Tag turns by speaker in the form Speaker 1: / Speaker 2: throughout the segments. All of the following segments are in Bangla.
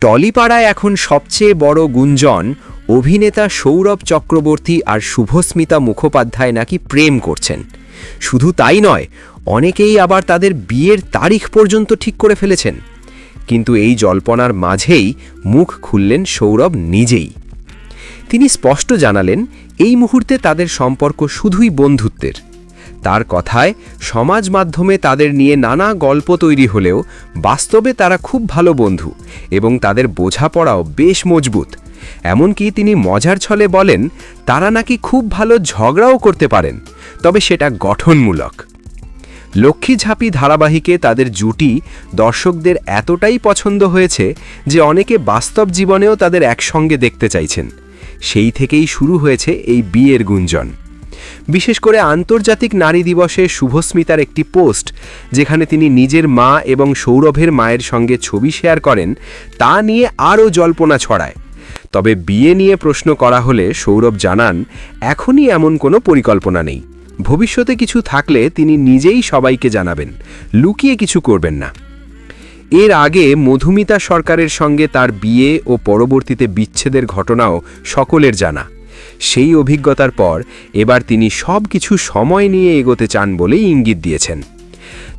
Speaker 1: টলিপাড়ায় এখন সবচেয়ে বড় গুঞ্জন অভিনেতা সৌরভ চক্রবর্তী আর শুভস্মিতা মুখোপাধ্যায় নাকি প্রেম করছেন। শুধু তাই নয়, অনেকেই আবার তাদের বিয়ের তারিখ পর্যন্ত ঠিক করে ফেলেছেন। কিন্তু এই জল্পনার মাঝেই মুখ খুললেন সৌরভ নিজেই। তিনি স্পষ্ট জানালেন এই মুহূর্তে তাদের সম্পর্ক শুধুই বন্ধুত্বের। তার কথায় সমাজ মাধ্যমে তাদের নিয়ে নানা গল্প তৈরি হলেও বাস্তবে তারা খুব ভালো বন্ধু এবং তাদের বোঝাপড়াও বেশ মজবুত। এমনকি তিনি মজার ছলে বলেন তারা নাকি খুব ভালো ঝগড়াও করতে পারেন, তবে সেটা গঠনমূলক। লক্ষ্মী ঝাঁপি ধারাবাহিকে তাদের জুটি দর্শকদের এতটাই পছন্দ হয়েছে যে অনেকে বাস্তব জীবনেও তাদের একসঙ্গে দেখতে চাইছেন। সেই থেকেই শুরু হয়েছে এই বিয়ের গুঞ্জন। বিশেষ করে আন্তর্জাতিক নারী দিবসে শুভস্মিতার একটি পোস্ট, যেখানে তিনি নিজের মা এবং সৌরভের মায়ের সঙ্গে ছবি শেয়ার করেন, তা নিয়ে আরও জল্পনা ছড়ায়। তবে বিয়ে নিয়ে প্রশ্ন করা হলে সৌরভ জানান এখনই এমন কোনো পরিকল্পনা নেই। ভবিষ্যতে কিছু থাকলে তিনি নিজেই সবাইকে জানাবেন, লুকিয়ে কিছু করবেন না। এর আগে মধুমিতা সরকারের সঙ্গে তার বিয়ে ও পরবর্তীতে বিচ্ছেদের ঘটনাও সকলের জানা। সেই অভিজ্ঞতার পর এবার তিনি সব কিছু সময় নিয়ে এগোতে চান বলেই ইঙ্গিত দিয়েছেন।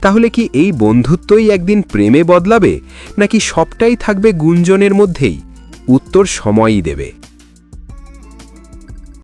Speaker 1: তাহলে কি এই বন্ধুত্বই একদিন প্রেমে বদলাবে, নাকি সবটাই থাকবে গুঞ্জনের মধ্যেই? উত্তর সময়ই দেবে।